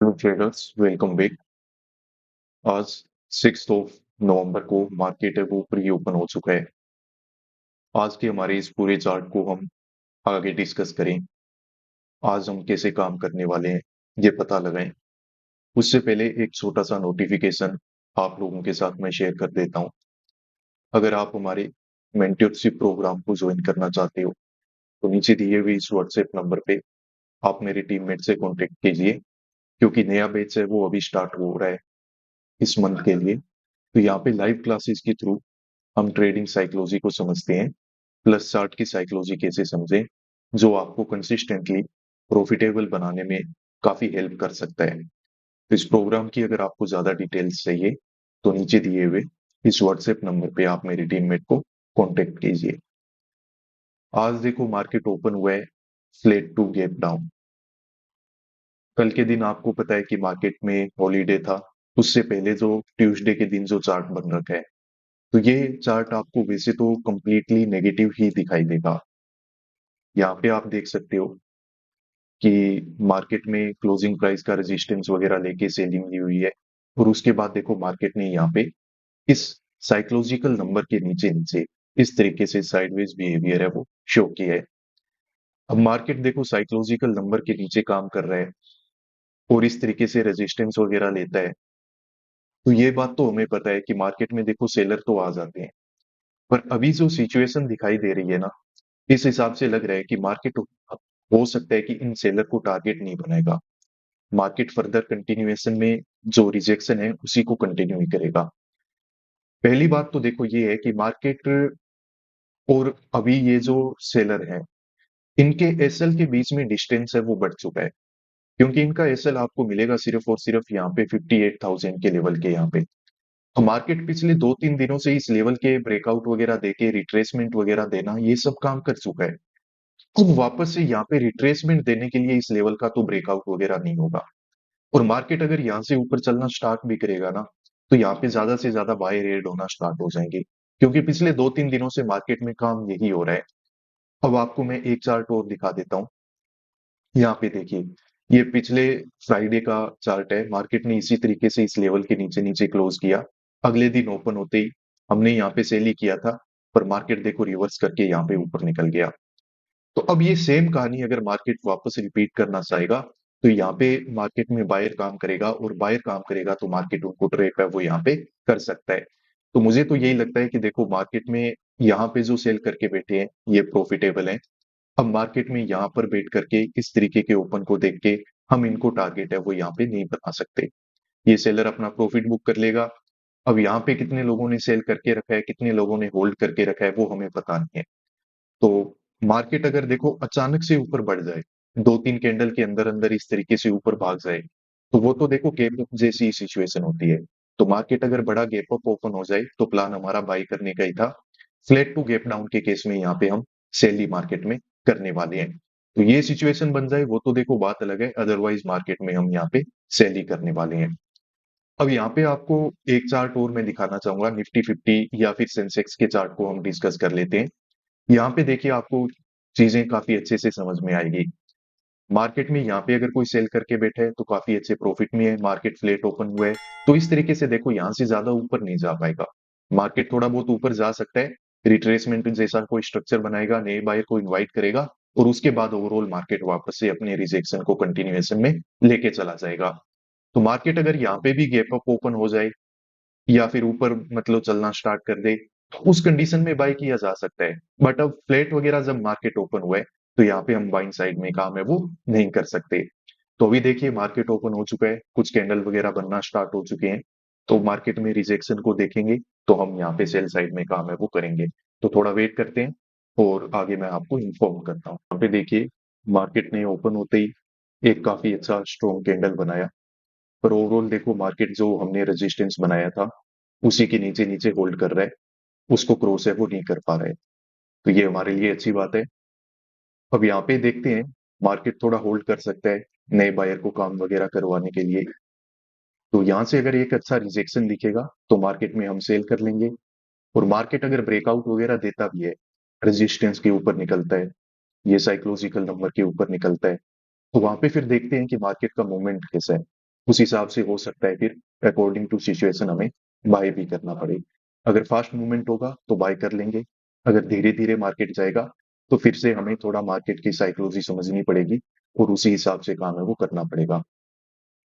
Hello traders, welcome back. आज 6 नवंबर को market है वो प्री ओपन हो चुका है। आज के हमारे इस पूरे चार्ट को हम आगे डिस्कस करें। आज हम कैसे काम करने वाले हैं ये पता लगाएं। उससे पहले एक छोटा सा नोटिफिकेशन आप लोगों के साथ मैं शेयर कर देता हूं। अगर आप हमारे मेंटरशिप प्रोग्राम को ज्वाइन करना चाहते हो तो नीचे दिए हुए इस व्हाट्सएप नंबर पे आप मेरे टीममेट से कांटेक्ट कीजिए, क्योंकि नया बैच है वो अभी स्टार्ट हो रहा है इस मंथ के लिए। तो यहाँ पे लाइव क्लासेस के थ्रू हम ट्रेडिंग साइकोलॉजी को समझते हैं, प्लस चार्ट की साइकोलॉजी कैसे समझें, जो आपको कंसिस्टेंटली प्रॉफिटेबल बनाने में काफी हेल्प कर सकता है। तो इस प्रोग्राम की अगर आपको ज्यादा डिटेल्स चाहिए तो नीचे दिए हुए इस व्हाट्सएप नंबर पे आप मेरे टीममेट को कांटेक्ट कीजिए। आज देखो मार्केट ओपन हुआ है फ्लैट टू गैप डाउन। कल के दिन आपको पता है कि मार्केट में हॉलीडे था। उससे पहले जो ट्यूसडे के दिन जो चार्ट बन रखा है, तो ये चार्ट आपको वैसे तो कंप्लीटली नेगेटिव ही दिखाई देगा। यहाँ पे आप देख सकते हो कि मार्केट में क्लोजिंग प्राइस का रेजिस्टेंस वगैरह लेके सेलिंग ली हुई है। और उसके बाद देखो मार्केट ने यहाँ पे इस साइकोलॉजिकल नंबर के नीचे नीचे इस तरीके से साइडवेज बिहेवियर है वो शो किया है। अब मार्केट देखो साइकोलॉजिकल नंबर के नीचे काम कर रहा है और इस तरीके से रेजिस्टेंस वगैरह लेता है, तो ये बात तो हमें पता है कि मार्केट में देखो सेलर तो आ जाते हैं। पर अभी जो सिचुएशन दिखाई दे रही है ना, इस हिसाब से लग रहा है कि मार्केट हो सकता है कि इन सेलर को टारगेट नहीं बनाएगा। मार्केट फर्दर कंटिन्यूएशन में जो रिजेक्शन है उसी को कंटिन्यू ही करेगा। पहली बात तो देखो ये है कि मार्केट और अभी ये जो सेलर है, इनके एसएल के बीच में डिस्टेंस है वो बढ़ चुका है, क्योंकि इनका एसएल आपको मिलेगा सिर्फ और सिर्फ यहाँ पे 58,000 के लेवल के यहाँ पे। तो मार्केट पिछले 2-3 दिनों से इस लेवल के ब्रेकआउट वगैरह देके रिट्रेसमेंट वगैरह देना ये सब काम कर चुका है। अब वापस से यहाँ पे रिट्रेसमेंट देने के लिए इस लेवल का तो ब्रेकआउट वगैरह नहीं होगा। और मार्केट अगर यहाँ से ऊपर चलना स्टार्ट भी करेगा ना, तो यहाँ पे ज्यादा से ज्यादा बाय रेड होना स्टार्ट हो जाएंगे, क्योंकि पिछले 2-3 दिनों से मार्केट में काम यही हो रहा है। अब आपको मैं एक चार्ट और दिखा देता हूँ। यहाँ पे देखिए, ये पिछले फ्राइडे का चार्ट है। मार्केट ने इसी तरीके से इस लेवल के नीचे नीचे क्लोज किया। अगले दिन ओपन होते ही हमने यहाँ पे सेल ही किया था, पर मार्केट देखो रिवर्स करके यहाँ पे ऊपर निकल गया। तो अब ये सेम कहानी अगर मार्केट वापस रिपीट करना चाहेगा, तो यहाँ पे मार्केट में बायर काम करेगा, और बायर काम करेगा तो मार्केट उनको ट्रेप है वो यहाँ पे कर सकता है। तो मुझे तो यही लगता है कि देखो मार्केट में यहाँ पे जो सेल करके बैठे हैं ये प्रॉफिटेबल है। अब मार्केट में यहाँ पर बैठ करके इस तरीके के ओपन को देख के हम इनको टारगेट है वो यहाँ पे नहीं बना सकते। ये सेलर अपना प्रॉफिट बुक कर लेगा। अब यहाँ पे कितने लोगों ने सेल करके रखा है, कितने लोगों ने होल्ड करके रखा है, वो हमें पता नहीं है। तो मार्केट अगर देखो अचानक से ऊपर बढ़ जाए, 2-3 कैंडल के अंदर अंदर इस तरीके से ऊपर भाग जाए, तो वो तो देखो गैप अप जैसी सिचुएशन होती है। तो मार्केट अगर बड़ा गैप अप ओपन हो जाए तो प्लान हमारा बाई करने का ही था। फ्लैट टू गैप डाउन के केस में यहाँ पे हम सेल ही मार्केट में करने वाले हैं। तो ये सिचुएशन बन जाए वो तो देखो बात अलग है, अदरवाइज मार्केट में हम यहाँ पे सेल ही करने वाले हैं। अब यहाँ पे आपको एक चार्ट और मैं दिखाना चाहूंगा, निफ्टी 50 या फिर सेंसेक्स के चार्ट को हम डिस्कस कर लेते हैं। यहाँ पे देखिए आपको चीजें काफी अच्छे से समझ में आएगी। मार्केट में यहाँ पे अगर कोई सेल करके बैठा है तो काफी अच्छे प्रॉफिट में है। मार्केट फ्लैट ओपन हुआ है, तो इस तरीके से देखो यहाँ से ज्यादा ऊपर नहीं जा पाएगा। मार्केट थोड़ा बहुत ऊपर जा सकता है, रिट्रेसमेंट जैसा कोई स्ट्रक्चर बनाएगा, नए बायर को इन्वाइट करेगा, और उसके बाद ओवरऑल मार्केट वापस से अपने रिजेक्शन को कंटिन्यूएशन में लेके चला जाएगा। तो मार्केट अगर यहाँ पे भी गैप अप ओपन हो जाए या फिर ऊपर मतलब चलना स्टार्ट कर दे, तो उस कंडीशन में बाय किया जा सकता है। बट अब फ्लैट वगैरह जब मार्केट ओपन हुआ है, तो यहाँ पे हम बाइंग साइड में काम है वो नहीं कर सकते। तो अभी देखिए मार्केट ओपन हो चुका है, कुछ कैंडल वगैरह बनना स्टार्ट हो चुके हैं। तो मार्केट में रिजेक्शन को देखेंगे तो हम यहाँ पे सेल साइड में काम है वो करेंगे। तो थोड़ा वेट करते हैं और आगे मैं आपको इन्फॉर्म करता हूँ। यहाँ पे देखिए मार्केट ने ओपन होते ही एक काफी अच्छा स्ट्रॉन्ग कैंडल बनाया, पर ओवरऑल देखो मार्केट जो हमने रेजिस्टेंस बनाया था उसी के नीचे नीचे होल्ड कर रहा है, उसको क्रॉस है वो नहीं कर पा रहा है। तो ये हमारे लिए अच्छी बात है। अब यहाँ पे देखते हैं, मार्केट थोड़ा होल्ड कर सकता है नए बायर को काम वगैरह करवाने के लिए। तो यहाँ से अगर एक अच्छा रिजेक्शन दिखेगा तो मार्केट में हम सेल कर लेंगे। और मार्केट अगर ब्रेकआउट वगैरह देता भी है, रेजिस्टेंस के ऊपर निकलता है, ये साइकोलॉजिकल नंबर के ऊपर निकलता है, तो वहां पे फिर देखते हैं कि मार्केट का मूवमेंट कैसा है। उस हिसाब से हो सकता है फिर अकॉर्डिंग टू सिचुएशन हमें बाय भी करना पड़े। अगर फास्ट मूवमेंट होगा तो बाय कर लेंगे, अगर धीरे-धीरे मार्केट जाएगा तो फिर से हमें थोड़ा मार्केट की साइकोलॉजी समझनी पड़ेगी और उसी हिसाब से काम है वो करना पड़ेगा।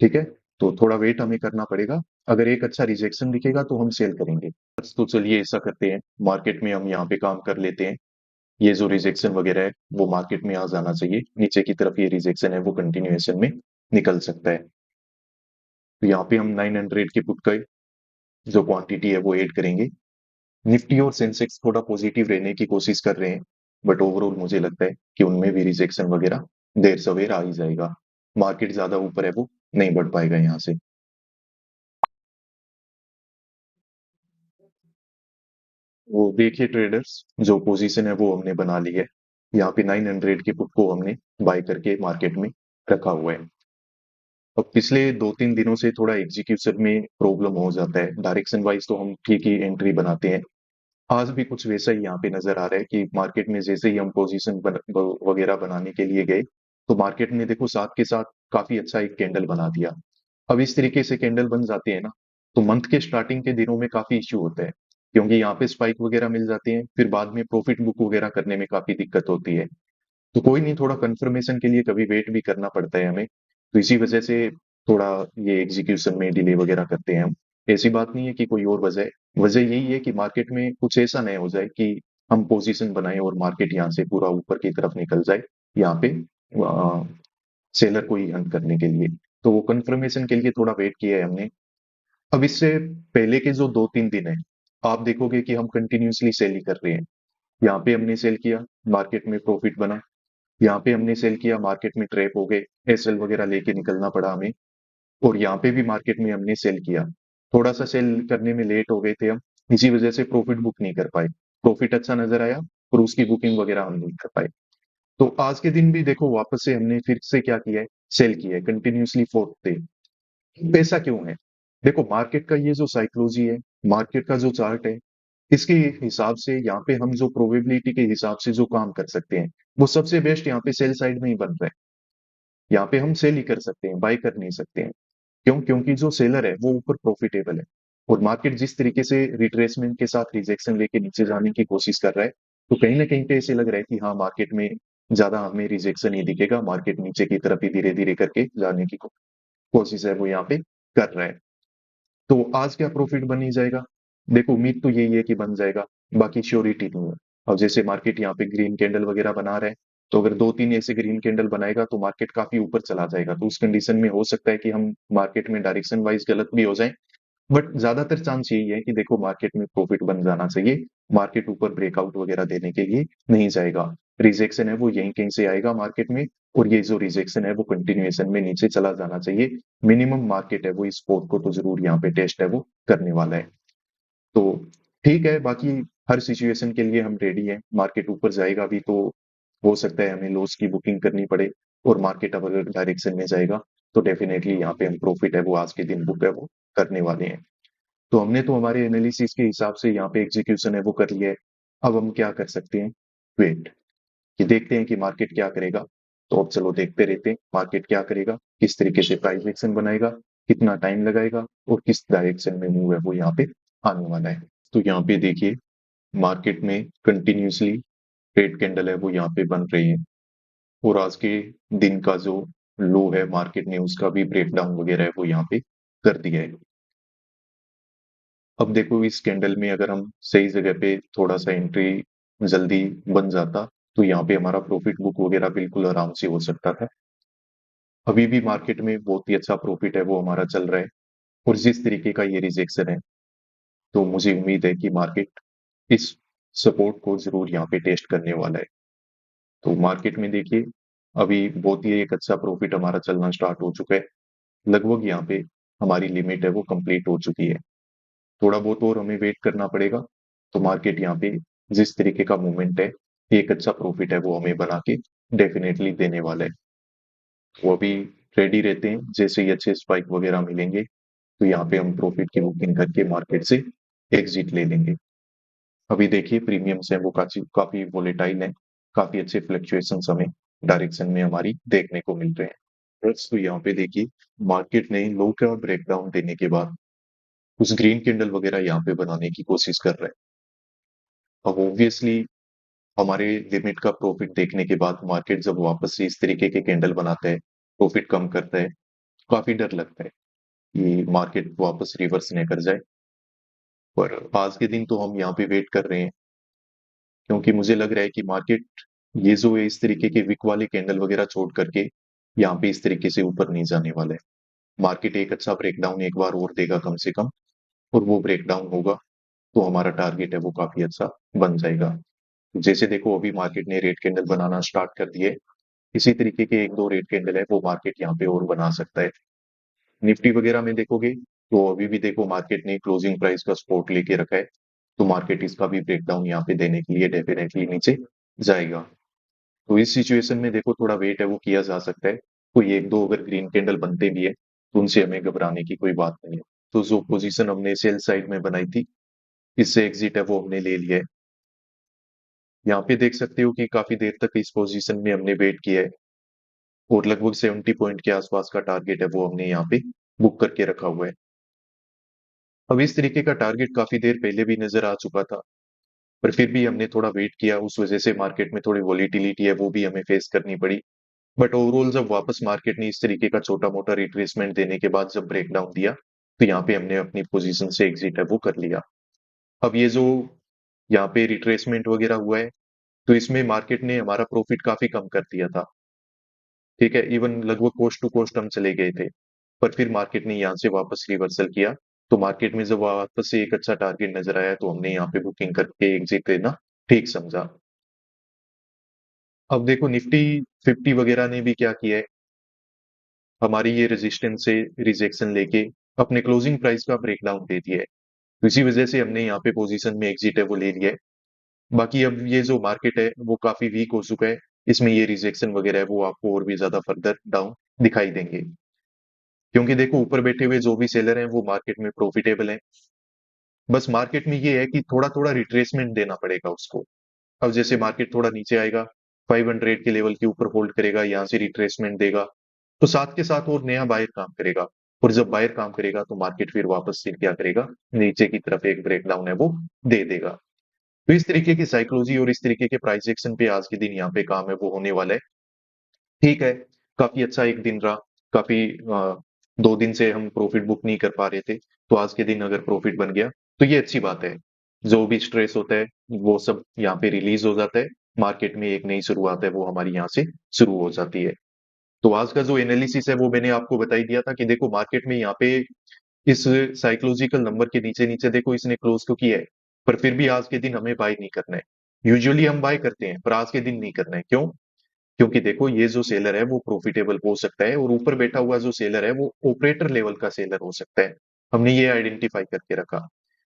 ठीक है? तो थोड़ा वेट हमें करना पड़ेगा। अगर एक अच्छा रिजेक्शन दिखेगा तो हम सेल करेंगे। तो चलिए ऐसा करते हैं, मार्केट में हम यहाँ पे काम कर लेते हैं। ये जो रिजेक्शन वगैरह है वो मार्केट में आ जाना चाहिए। नीचे की तरफ ये रिजेक्शन है वो कंटिन्यूएशन में निकल सकता है। तो यहाँ पे हम 900 के पुट का जो क्वांटिटी है वो ऐड करेंगे। निफ्टी और सेंसेक्स थोड़ा पॉजिटिव रहने की कोशिश कर रहे हैं, बट ओवरऑल मुझे लगता है कि उनमें भी रिजेक्शन वगैरह देर सवेर आ ही जाएगा। मार्केट ज्यादा ऊपर है वो नहीं बढ़ पाएगा यहाँ से। वो देखिए ट्रेडर्स, जो पोजीशन है वो हमने बना ली है। यहाँ पे 900 के पुट को हमने बाय करके मार्केट में रखा हुआ है। अब पिछले 2-3 दिनों से थोड़ा एग्जीक्यूशन में प्रॉब्लम हो जाता है। डायरेक्शन वाइज तो हम ठीक ही एंट्री बनाते हैं। आज भी कुछ वैसा ही यहाँ पे नजर आ रहा है कि मार्केट में जैसे ही हम पोजीशन वगैरह बनाने के लिए गए, तो मार्केट ने देखो साथ के साथ काफी अच्छा एक कैंडल बना दिया। अब इस तरीके से कैंडल बन जाते हैं ना, तो मंथ के स्टार्टिंग के दिनों में काफी इश्यू होता है, क्योंकि यहाँ पे स्पाइक वगैरह मिल जाते हैं, फिर बाद में प्रॉफिट बुक वगैरह करने में काफी दिक्कत होती है। तो कोई नहीं, थोड़ा कंफर्मेशन के लिए कभी वेट भी करना पड़ता है हमें। तो इसी वजह से थोड़ा ये एग्जीक्यूशन में डिले वगैरह करते हैं हम। ऐसी बात नहीं है कि कोई और वजह है। वजह यही है कि मार्केट में कुछ ऐसा नहीं हो जाए कि हम पोजीशन बनाए और मार्केट यहाँ से पूरा ऊपर की तरफ निकल जाए, यहाँ पे सेलर को ही हंट करने के लिए। तो वो कंफर्मेशन के लिए थोड़ा वेट किया है हमने। अब इससे पहले के जो 2-3 दिन है, आप देखोगे कि हम कंटिन्यूअसली सेल ही कर रहे हैं। यहाँ पे हमने सेल किया, मार्केट में प्रॉफिट बना। यहाँ पे हमने सेल किया, मार्केट में ट्रैप हो गए, एसएल वगैरह लेके निकलना पड़ा हमें। और यहाँ पे भी मार्केट में हमने सेल किया, थोड़ा सा सेल करने में लेट हो गए थे हम, इसी वजह से प्रॉफिट बुक नहीं कर पाए। प्रॉफिट अच्छा नजर आया और उसकी बुकिंग वगैरह हम नहीं कर पाए। तो आज के दिन भी देखो वापस से हमने फिर से क्या किया है, सेल किया है कंटिन्यूअसली फोर्थ डे। ऐसा क्यों है? देखो मार्केट का ये जो साइकोलॉजी है, मार्केट का जो चार्ट है, इसके हिसाब से यहाँ पे हम जो प्रोबेबिलिटी के हिसाब से जो काम कर सकते हैं, वो सबसे बेस्ट यहाँ पे सेल साइड में ही बन रहा है। यहाँ पे हम सेल ही कर सकते हैं, बाय कर नहीं सकते हैं। क्यों? क्योंकि जो सेलर है वो ऊपर प्रॉफिटेबल है, और मार्केट जिस तरीके से रिट्रेसमेंट के साथ रिजेक्शन लेके नीचे जाने की कोशिश कर रहा है, तो कहीं ना कहीं पे ऐसे लग रहा है कि हाँ मार्केट में ज्यादा हमें रिजेक्शन ही दिखेगा, मार्केट नीचे की तरफ ही धीरे धीरे करके जाने की कोशिश है वो यहाँ पे कर रहा है। तो आज क्या प्रॉफिट बन ही जाएगा? देखो उम्मीद तो यही है कि बन जाएगा, बाकी श्योरिटी नहीं है। अब जैसे मार्केट यहाँ पे ग्रीन कैंडल वगैरह बना रहा है, तो अगर 2-3 ऐसे ग्रीन कैंडल बनाएगा तो मार्केट काफी ऊपर चला जाएगा। तो उस कंडीशन में हो सकता है कि हम मार्केट में डायरेक्शन वाइज गलत भी हो जाए, बट ज्यादातर चांस यही है कि देखो मार्केट में प्रॉफिट बन जाना चाहिए। मार्केट ऊपर ब्रेकआउट वगैरह देने के लिए नहीं जाएगा। रिजेक्शन है वो यहीं कहीं से आएगा मार्केट में, और ये जो रिजेक्शन है वो कंटिन्यूएशन में नीचे चला जाना चाहिए। मिनिमम मार्केट है वो इस स्पोर्ट को तो जरूर यहाँ पे टेस्ट है वो करने वाला है। तो ठीक है, बाकी हर सिचुएशन के लिए हम रेडी हैं। मार्केट ऊपर जाएगा भी तो हो सकता है हमें लॉस की बुकिंग करनी पड़े, और मार्केट अब अगर डायरेक्शन में जाएगा तो डेफिनेटली यहाँ पे हम प्रॉफिट है वो आज के दिन बुक है वो करने वाले हैं। तो हमने तो हमारे एनालिसिस के हिसाब से यहाँ पे एग्जीक्यूशन है वो कर लिया है। अब हम क्या कर सकते हैं? वेट, कि देखते हैं कि मार्केट क्या करेगा। तो अब चलो देखते रहते हैं मार्केट क्या करेगा, किस तरीके से प्राइस एक्शन बनाएगा, कितना टाइम लगाएगा, और किस डायरेक्शन में मूव है वो यहाँ पे आने वाला है। तो यहाँ पे देखिए मार्केट में कंटिन्यूसली रेड कैंडल है वो यहाँ पे बन रही है, और आज के दिन का जो लो है मार्केट ने उसका भी ब्रेक डाउन वगैरह है वो यहाँ पे कर दिया है। अब देखो इस कैंडल में अगर हम सही जगह पे थोड़ा सा एंट्री जल्दी बन जाता, तो यहाँ पे हमारा प्रॉफिट बुक वगैरह बिल्कुल आराम से हो सकता था। अभी भी मार्केट में बहुत ही अच्छा प्रॉफिट है वो हमारा चल रहा है, और जिस तरीके का ये रिजेक्शन है, तो मुझे उम्मीद है कि मार्केट इस सपोर्ट को जरूर यहाँ पे टेस्ट करने वाला है। तो मार्केट में देखिए अभी बहुत ही एक अच्छा प्रॉफिट हमारा चलना स्टार्ट हो चुका है। लगभग यहाँ पे हमारी लिमिट है वो कंप्लीट हो चुकी है। थोड़ा बहुत और हमें वेट करना पड़ेगा, तो मार्केट यहाँ पे जिस तरीके का मूवमेंट है, एक अच्छा प्रॉफिट है वो हमें बना के डेफिनेटली देने वाला है। वो अभी रेडी रहते हैं, जैसे ही अच्छे स्पाइक वगैरह मिलेंगे तो यहाँ पे हम प्रॉफिट की बुकिंग करके मार्केट से एग्जिट ले लेंगे। अभी देखिए प्रीमियम्स है वो काफी काफी वोलेटाइल है, काफी अच्छे फ्लक्चुएशंस हमें डायरेक्शन में हमारी देखने को मिल रहे हैं। तो यहाँ पे देखिए, मार्केट ने लो का ब्रेकडाउन देने के बाद कुछ ग्रीन कैंडल वगैरह यहाँ पे बनाने की कोशिश कर रहा है। अब ऑब्वियसली हमारे लिमिट का प्रॉफिट देखने के बाद मार्केट जब वापस से इस तरीके के कैंडल बनाता है, प्रॉफिट कम करता है, काफी डर लगता है कि मार्केट वापस रिवर्स न कर जाए। पर आज के दिन तो हम यहाँ पे वेट कर रहे हैं, क्योंकि मुझे लग रहा है कि मार्केट ये जो है इस तरीके के विक वाले कैंडल वगैरह छोड़ करके यहाँ पे इस तरीके से ऊपर नहीं जाने वाला है। मार्केट एक अच्छा ब्रेकडाउन एक बार और देगा कम से कम, और वो ब्रेकडाउन होगा तो हमारा टारगेट है वो काफी अच्छा बन जाएगा। जैसे देखो अभी मार्केट ने रेड कैंडल बनाना स्टार्ट कर दिए, इसी तरीके के एक दो रेड कैंडल है वो मार्केट यहाँ पे और बना सकता है। निफ्टी वगैरह में देखोगे तो अभी भी देखो मार्केट ने क्लोजिंग प्राइस का सपोर्ट लेके रखा है, तो मार्केट इसका भी ब्रेकडाउन यहाँ पे देने के लिए डेफिनेटली नीचे जाएगा। तो इस सिचुएशन में देखो थोड़ा वेट है वो किया जा सकता है। कोई एक दो अगर ग्रीन कैंडल बनते भी है तो उनसे हमें घबराने की कोई बात नहीं है। तो जो पोजीशन हमने सेल साइड में बनाई थी, इससे एग्जिट है वो हमने ले लिया है। यहाँ पे देख सकते हो कि काफी देर तक इस पोजीशन में हमने वेट किया है, और लगभग 70 पॉइंट के आसपास का टारगेट है वो हमने यहाँ पे बुक करके रखा हुआ है। अब इस तरीके का टारगेट काफी देर पहले भी नजर आ चुका था, पर फिर भी हमने थोड़ा वेट किया, उस वजह से मार्केट में थोड़ी वॉलीटिलिटी है वो भी हमें फेस करनी पड़ी। बट ओवरऑल जब वापस मार्केट ने इस तरीके का छोटा मोटा रिट्रेसमेंट देने के बाद जब ब्रेकडाउन दिया, तो यहाँ पे हमने अपनी पोजीशन से एग्जिट है वो कर लिया। अब ये जो यहाँ पे रिट्रेसमेंट वगैरह हुआ है, तो इसमें मार्केट ने हमारा प्रॉफिट काफी कम कर दिया था। ठीक है, इवन लगभग कोस्ट टू कोस्ट हम चले गए थे, पर फिर मार्केट ने यहाँ से वापस रिवर्सल किया। तो मार्केट में जब वापस से एक अच्छा टारगेट नजर आया तो हमने यहाँ पे बुकिंग करके एग्जिट लेना ठीक समझा। अब देखो निफ्टी 50 वगैरह ने भी क्या किया है, हमारी ये रेजिस्टेंस से रिजेक्शन लेके अपने क्लोजिंग प्राइस का ब्रेकडाउन दे दिया है। तो इसी वजह से हमने यहाँ पे पोजीशन में एग्जिट है वो ले लिया है। बाकी अब ये जो मार्केट है वो काफी वीक हो चुका है, इसमें ये रिजेक्शन वगैरह है वो आपको और भी ज्यादा फर्दर डाउन दिखाई देंगे। क्योंकि देखो ऊपर बैठे हुए जो भी सेलर हैं वो मार्केट में प्रॉफिटेबल हैं। बस मार्केट में ये है कि थोड़ा थोड़ा रिट्रेसमेंट देना पड़ेगा उसको। अब जैसे मार्केट थोड़ा नीचे आएगा, 500 के लेवल के ऊपर होल्ड करेगा, यहाँ से रिट्रेसमेंट देगा, तो साथ के साथ और नया बायर काम करेगा। और जब बायर काम करेगा तो मार्केट फिर वापस से क्या करेगा, नीचे की तरफ एक ब्रेकडाउन है वो दे देगा। तो इस तरीके की साइकोलॉजी और इस तरीके के प्राइस एक्शन पे आज के दिन यहाँ पे काम है वो होने वाला है। ठीक है, काफी अच्छा एक दिन रहा। काफी 2 दिन से हम प्रॉफिट बुक नहीं कर पा रहे थे, तो आज के दिन अगर प्रॉफिट बन गया तो ये अच्छी बात है। जो भी स्ट्रेस होता है वो सब यहाँ पे रिलीज हो जाता है, मार्केट में एक नई शुरुआत है वो हमारी यहाँ से शुरू हो जाती है। तो आज का जो एनालिसिस है वो मैंने आपको बता ही दिया था कि देखो मार्केट में यहाँ पे इस साइकोलॉजिकल नंबर के नीचे नीचे देखो इसने क्लोज तो किया है, पर फिर भी आज के दिन हमें बाय नहीं करना है। यूजुअली हम बाय करते हैं पर आज के दिन नहीं करना है। क्यों? क्योंकि देखो ये जो सेलर है वो प्रॉफिटेबल हो सकता है, और ऊपर बैठा हुआ जो सेलर है वो ऑपरेटर लेवल का सेलर हो सकता है। हमने ये आइडेंटिफाई करके रखा।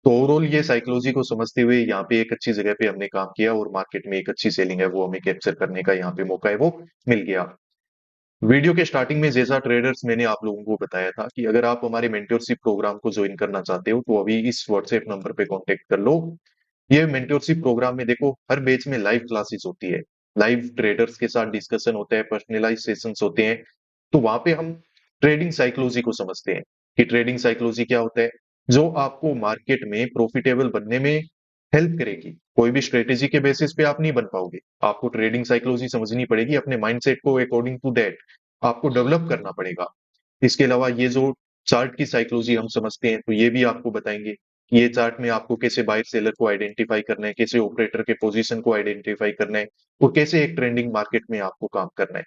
तो ओवरऑल ये साइकोलॉजी को समझते हुए यहाँ पे एक अच्छी जगह पे हमने काम किया, और मार्केट में एक अच्छी सेलिंग है वो हमें कैप्चर करने का यहाँ पे मौका है वो मिल गया। वीडियो के स्टार्टिंग में जैसा ट्रेडर्स मैंने आप लोगों को बताया था कि अगर आप हमारे मेंटरशिप प्रोग्राम को ज्वाइन करना चाहते हो तो अभी इस व्हाट्सएप नंबर पे कांटेक्ट कर लो। ये मेंटरशिप प्रोग्राम में देखो हर बैच में लाइव क्लासेस होती है, लाइव ट्रेडर्स के साथ डिस्कशन होता है, पर्सनलाइज सेशंस होते हैं। तो वहां पे हम ट्रेडिंग साइकोलॉजी को समझते हैं कि ट्रेडिंग साइकोलॉजी क्या होता है, जो आपको मार्केट में प्रॉफिटेबल बनने में हेल्प करेगी। कोई भी स्ट्रेटेजी के बेसिस पे आप नहीं बन पाओगे, आपको ट्रेडिंग साइकोलॉजी समझनी पड़ेगी, अपने माइंडसेट को अकॉर्डिंग टू दैट आपको डेवलप करना पड़ेगा। इसके अलावा ये जो चार्ट की साइकोलॉजी हम समझते हैं तो ये भी आपको बताएंगे कि ये चार्ट में आपको कैसे बायर सेलर को आइडेंटिफाई करना है, कैसे ऑपरेटर के पोजीशन को आइडेंटिफाई करना है, और कैसे एक ट्रेंडिंग मार्केट में आपको काम करना है।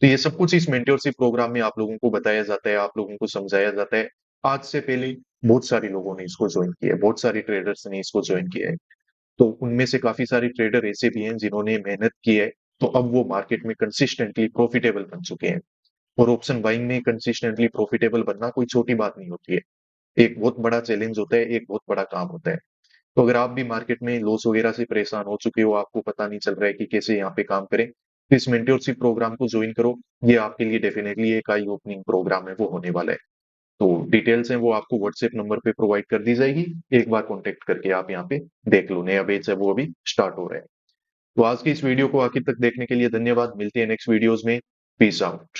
तो ये सब कुछ इस मेंटरशिप प्रोग्राम में आप लोगों को बताया जाता है, आप लोगों को समझाया जाता है। आज से पहले बहुत सारे लोगों ने इसको ज्वाइन किया है, बहुत सारे ट्रेडर्स ने इसको ज्वाइन किया है। तो उनमें से काफी सारे ट्रेडर ऐसे भी हैं जिन्होंने मेहनत की है, तो अब वो मार्केट में कंसिस्टेंटली प्रॉफिटेबल बन चुके हैं। और ऑप्शन बाइंग में कंसिस्टेंटली प्रॉफिटेबल बनना कोई छोटी बात नहीं होती है, एक बहुत बड़ा चैलेंज होता है, एक बहुत बड़ा काम होता है। तो अगर आप भी मार्केट में लॉस वगैरह से परेशान हो चुके हो, आपको पता नहीं चल रहा है कि कैसे यहाँ पे काम करें, तो इस मेंटरशिप प्रोग्राम को ज्वाइन करो। ये आपके लिए डेफिनेटली एक आई ओपनिंग प्रोग्राम है वो होने वाला है। तो डिटेल्स हैं वो आपको व्हाट्सएप नंबर पे प्रोवाइड कर दी जाएगी, एक बार कॉन्टेक्ट करके आप यहाँ पे देख लो। नया बैच है वो अभी स्टार्ट हो रहा है। तो आज की इस वीडियो को आखिर तक देखने के लिए धन्यवाद। मिलते हैं नेक्स्ट वीडियोस में। Peace out.